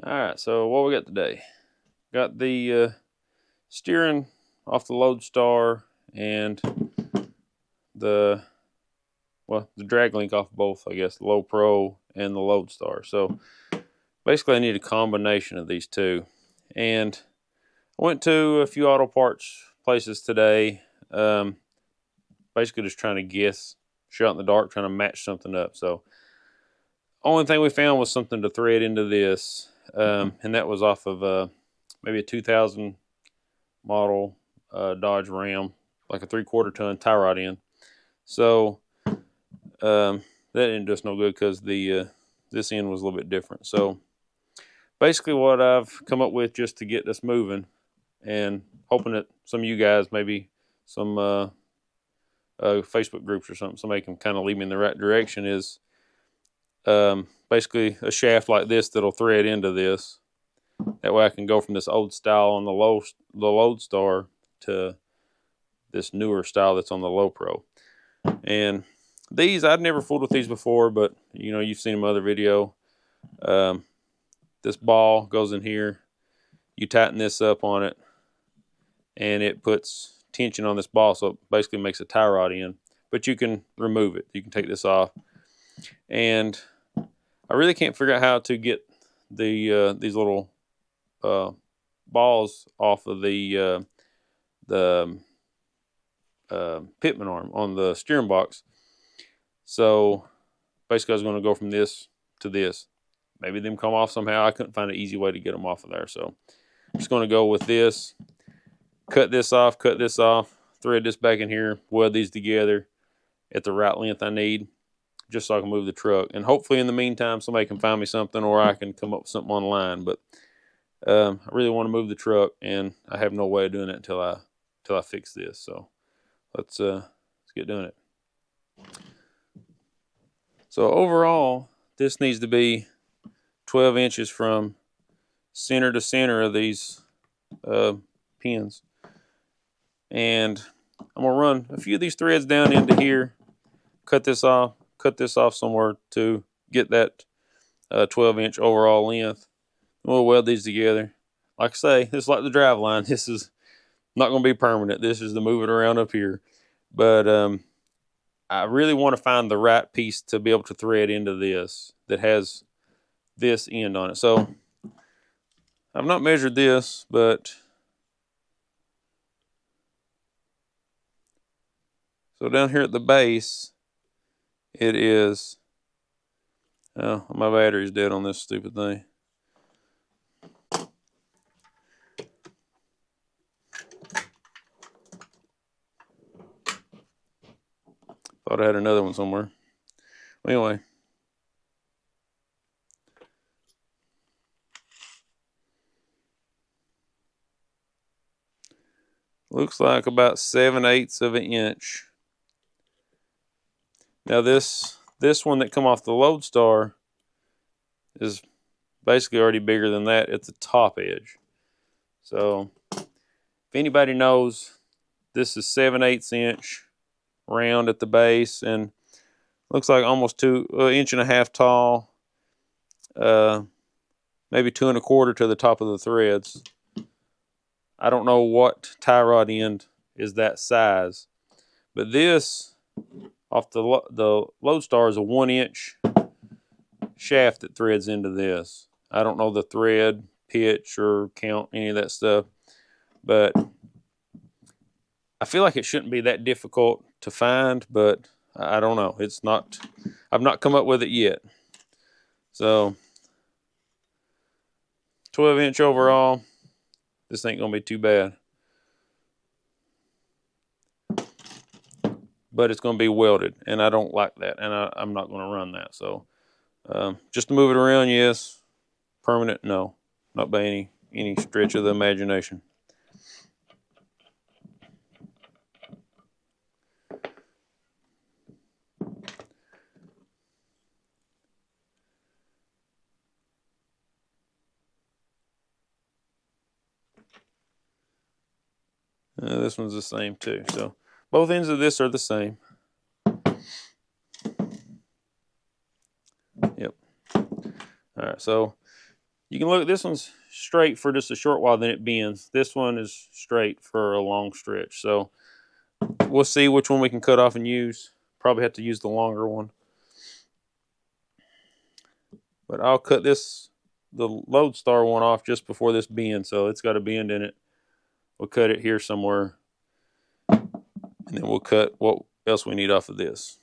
Alright, so what we got today? Got the steering off the Loadstar and the drag link off both, I guess, the lopro and the Loadstar. So basically I need a combination of these two. And I went to a few auto parts places today, basically just trying to guess, shot in the dark, trying to match something up. So only thing we found was something to thread into this, and that was off of maybe a 2000 model Dodge Ram, like a 3/4 ton tie rod end. So that didn't do us no good because the this end was a little bit different. So basically what I've come up with just to get this moving, and hoping that some of you guys, maybe some Facebook groups or something, somebody can kind of lead me in the right direction, is basically a shaft like this that'll thread into this. That way I can go from this old style on the Loadstar to this newer style that's on the lopro. And these, I'd never fooled with these before, but you know, you've seen them in other video. This ball goes in here, you tighten this up on it, and it puts tension on this ball, so it basically makes a tie rod end. But you can remove it, you can take this off. And I really can't figure out how to get the these little balls off of the Pitman arm on the steering box. So basically I was going to go from this to this. Maybe them come off somehow. I couldn't find an easy way to get them off of there. So I'm just going to go with this, cut this off, thread this back in here, weld these together at the right length I need, just so I can move the truck. And hopefully in the meantime somebody can find me something, or I can come up with something online. But I really want to move the truck, and I have no way of doing it until I fix this. So let's get doing it. So overall, this needs to be 12 inches from center to center of these pins. And I'm gonna run a few of these threads down into here, cut this off somewhere to get that 12-inch overall length. We'll weld these together. Like I say, this is like the driveline. This is not going to be permanent. This is to move it around up here. But I really want to find the right piece to be able to thread into this that has this end on it. So I've not measured this, but so down here at the base, it is, oh, my battery's dead on this stupid thing. Thought I had another one somewhere. Anyway. Looks like about 7/8 of an inch. Now this one that come off the Loadstar is basically already bigger than that at the top edge. So if anybody knows, this is 7/8 inch round at the base, and looks like almost 2.5 inches tall, maybe 2 1/4 to the top of the threads. I don't know what tie rod end is that size, but this off the Loadstar is a 1-inch shaft that threads into this. I don't know the thread pitch or count, any of that stuff, but I feel like it shouldn't be that difficult to find, but I don't know. It's not, I've not come up with it yet. So 12-inch overall, this ain't gonna be too bad. But it's gonna be welded, and I don't like that, and I'm not gonna run that. So just to move it around, yes. Permanent, no. Not by any stretch of the imagination. This one's the same too. So both ends of this are the same. Yep. All right, so You can look, this one's straight for just a short while, then it bends. This one is straight for a long stretch. So we'll see which one we can cut off and use. Probably have to use the longer one. But I'll cut the Loadstar one off just before this bend, so it's got a bend in it. We'll cut it here somewhere, and then we'll cut what else we need off of this.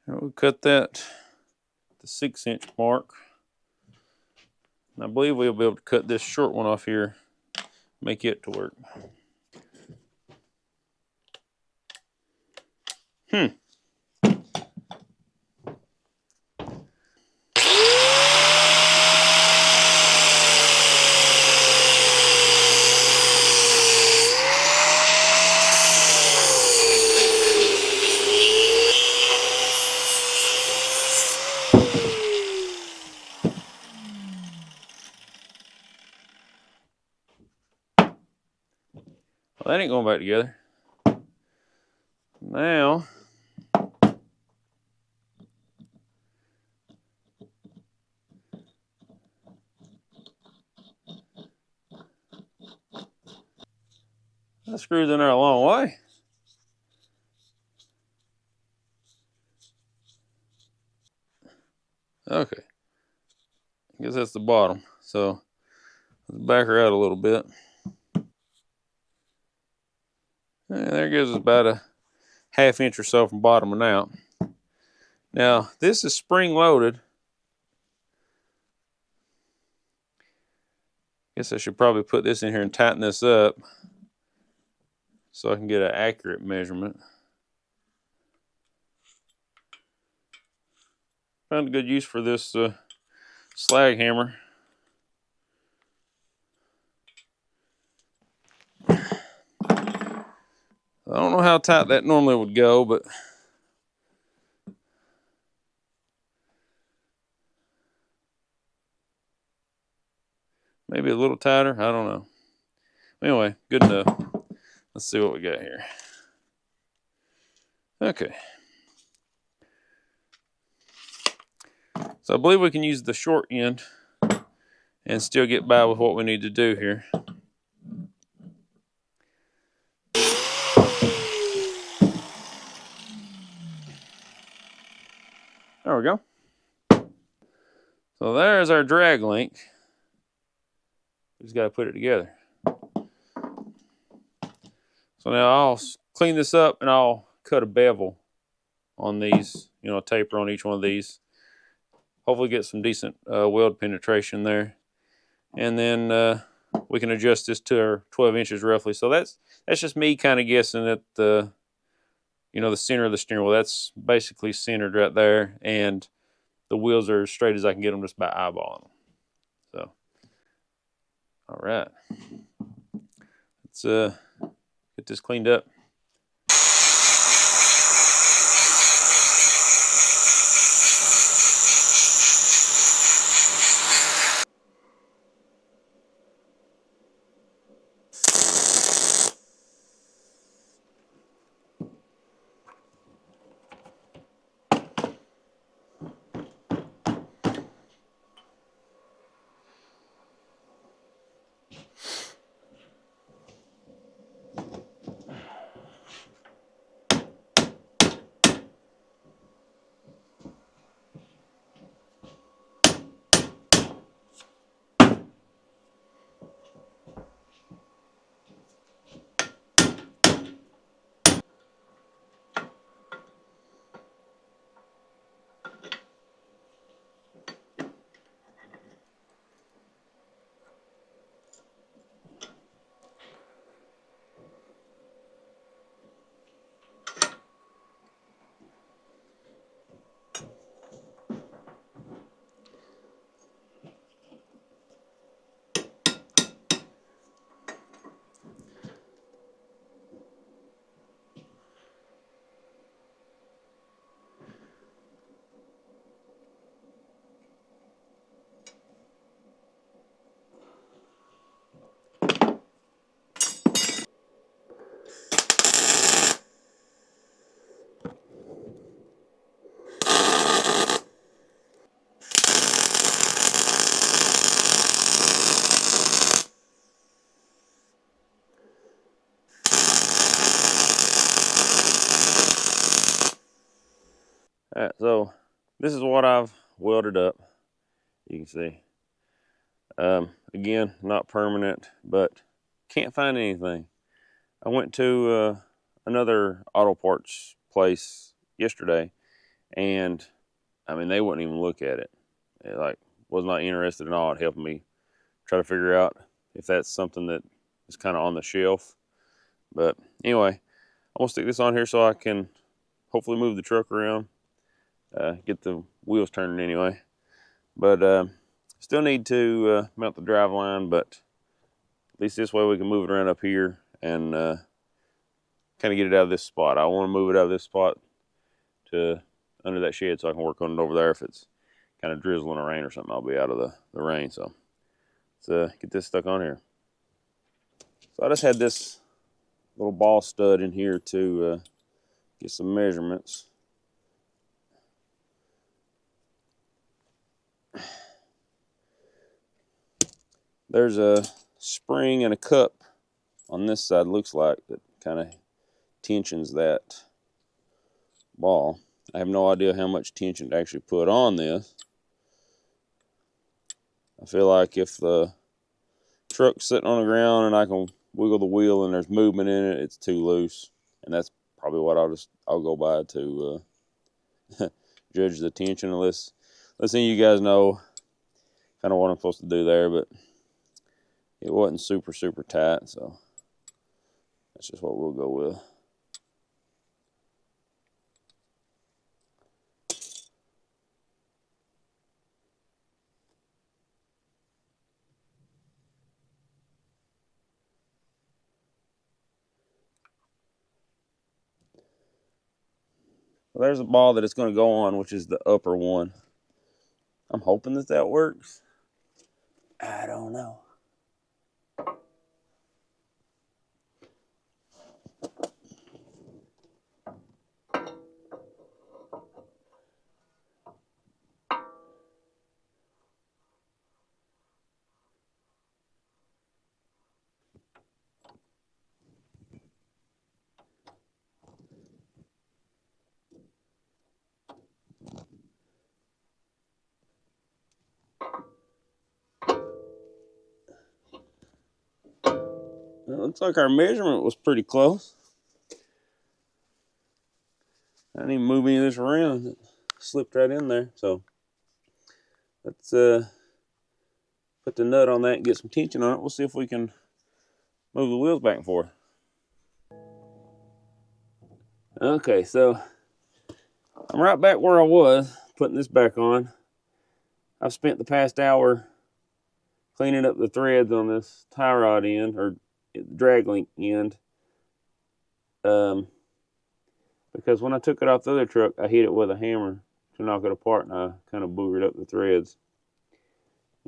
We'll cut that the 6-inch mark. And I believe we'll be able to cut this short one off here, make it to work. Well, that ain't going back together. Now, that screw's in there a long way. Okay. I guess that's the bottom. So let's back her out a little bit. And there gives us about a 1/2 inch or so from bottoming out. Now, this is spring loaded. Guess I should probably put this in here and tighten this up so I can get an accurate measurement. Found a good use for this slag hammer. I don't know how tight that normally would go, but maybe a little tighter, I don't know. Anyway, good enough. Let's see what we got here. Okay. So I believe we can use the short end and still get by with what we need to do here. There we go. So there's our drag link. We just got to put it together. So now I'll clean this up and I'll cut a bevel on these, you know, a taper on each one of these. Hopefully get some decent weld penetration there. And then we can adjust this to our 12 inches roughly. So that's just me kind of guessing at the, you know, the center of the steering wheel. That's basically centered right there. And the wheels are as straight as I can get them just by eyeballing them. So, all right. Let's get this cleaned up. Alright, so this is what I've welded up. You can see. Again, not permanent, but can't find anything. I went to another auto parts place yesterday, and I mean, they wouldn't even look at it. It like was not interested at all in helping me try to figure out if that's something that is kind of on the shelf. But anyway, I'm gonna stick this on here so I can hopefully move the truck around, get the wheels turning anyway. But still need to mount the drive line, but at least this way we can move it around up here and kind of get it out of this spot. I want to move it out of this spot to under that shed so I can work on it over there. If it's kind of drizzling or rain or something, I'll be out of the rain. So let's get this stuck on here. So I just had this little ball stud in here to get some measurements. There's a spring and a cup on this side, looks like, that kind of tensions that ball. I have no idea how much tension to actually put on this. I feel like if the truck's sitting on the ground and I can wiggle the wheel and there's movement in it, it's too loose. And that's probably what I'll go by to judge the tension, unless any of you guys know kind of what I'm supposed to do there, but it wasn't super tight, so that's just what we'll go with. Well, there's a ball that it's going to go on, which is the upper one. I'm hoping that works. I don't know. It looks like our measurement was pretty close. I didn't even move any of this around. It slipped right in there. So let's put the nut on that and get some tension on it. We'll see if we can move the wheels back and forth. Okay, so I'm right back where I was, putting this back on. I've spent the past hour cleaning up the threads on this tie rod end, or drag link end, because when I took it off the other truck, I hit it with a hammer to knock it apart, and I kind of boogered up the threads.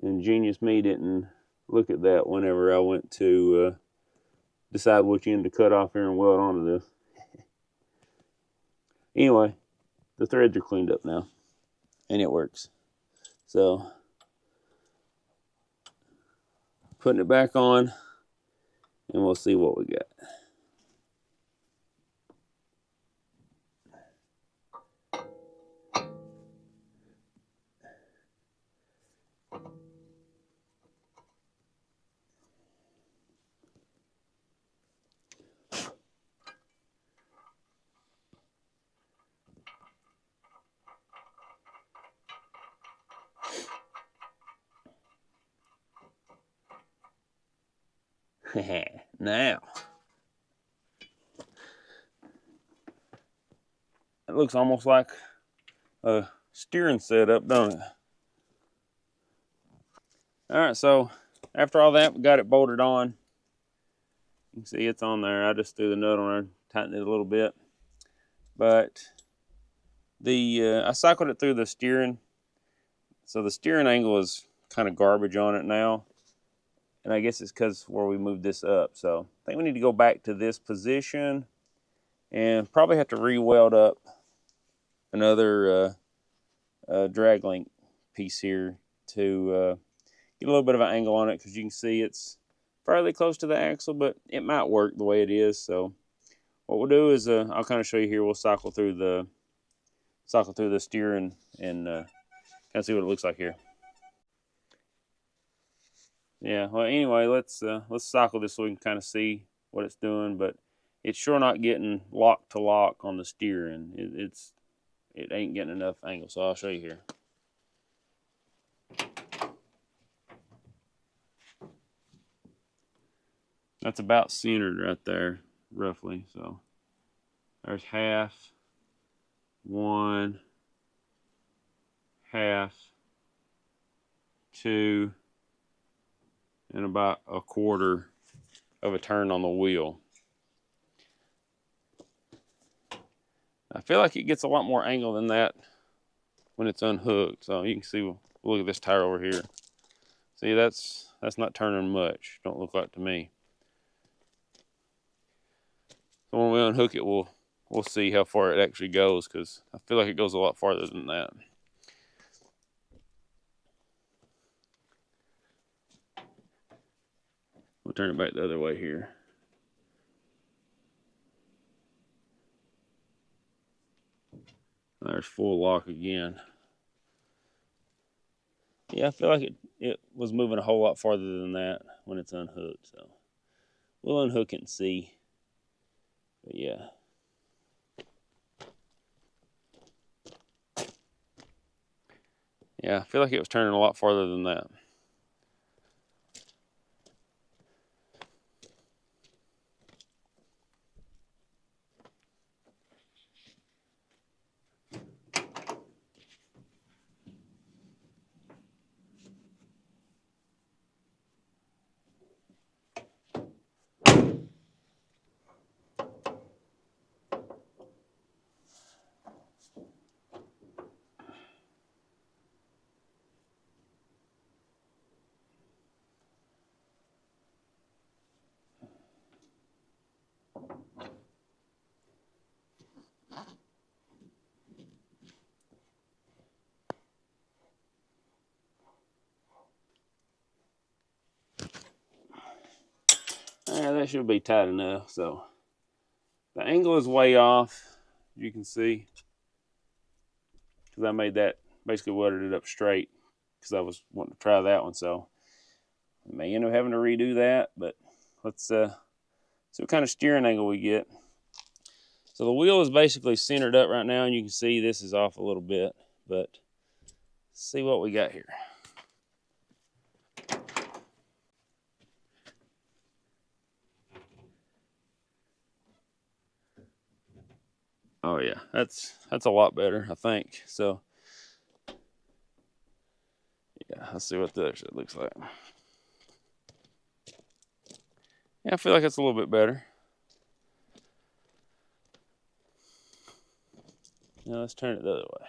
And genius me didn't look at that whenever I went to decide which end to cut off here and weld onto this. Anyway, the threads are cleaned up now, and it works. So, putting it back on, and we'll see what we got. Now, it looks almost like a steering setup, don't it? Alright, so after all that, we got it bolted on. You can see it's on there. I just threw the nut on there, tightened it a little bit. But I cycled it through the steering. So the steering angle is kind of garbage on it now. And I guess it's because where we moved this up. So I think we need to go back to this position and probably have to re-weld up another drag link piece here to get a little bit of an angle on it, because you can see it's fairly close to the axle, but it might work the way it is. So what we'll do is I'll kind of show you here. We'll cycle through the cycle through the steering and kind of see what it looks like here. Yeah, well, anyway, let's cycle this so we can kind of see what it's doing, but it's sure not getting lock to lock on the steering. It ain't getting enough angle, so I'll show you here. That's about centered right there, roughly. So there's half, 1, half, 2, and about 1/4 of a turn on the wheel. I feel like it gets a lot more angle than that when it's unhooked. So you can see, look at this tire over here. See, that's not turning much. Don't look like to me. So when we unhook it, we'll see how far it actually goes, because I feel like it goes a lot farther than that. We'll turn it back the other way here. There's full lock again. Yeah, I feel like it was moving a whole lot farther than that when it's unhooked. So we'll unhook it and see. But yeah. Yeah, I feel like it was turning a lot farther than that. Yeah, that should be tight enough. So the angle is way off, you can see, because I made that, basically welded it up straight because I was wanting to try that one. So I may end up having to redo that, but let's see what kind of steering angle we get. So the wheel is basically centered up right now, and you can see this is off a little bit, but let's see what we got here. Oh yeah, that's a lot better, I think. So yeah, let's see what the other side looks like. Yeah, I feel like it's a little bit better. Now let's turn it the other way.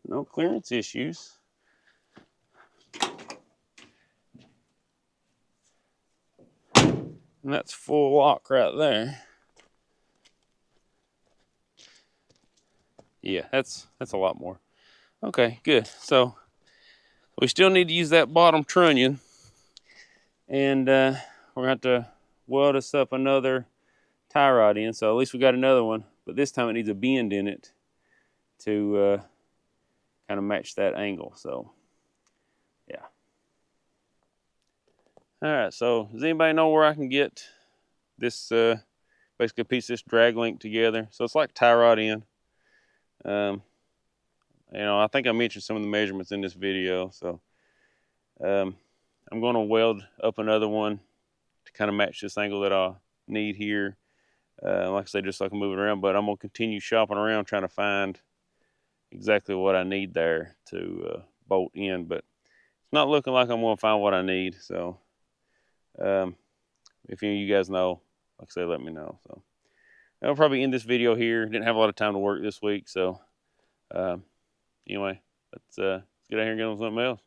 No clearance issues. And that's full lock right there. Yeah, that's a lot more. Okay, good. So we still need to use that bottom trunnion, and we're gonna have to weld us up another tie rod in. So at least we got another one, but this time it needs a bend in it to kind of match that angle. So yeah. All right, so does anybody know where I can get this basically a piece of this drag link together? So it's like tie rod in. You know, I think I mentioned some of the measurements in this video. So I'm going to weld up another one to kind of match this angle that I need here. Like I said, just so I can move it around, but I'm going to continue shopping around trying to find exactly what I need there to bolt in, but it's not looking like I'm going to find what I need. So if any of you guys know, like I said, let me know. So I'll probably end this video here. Didn't have a lot of time to work this week, so anyway, let's get out here and get on something else.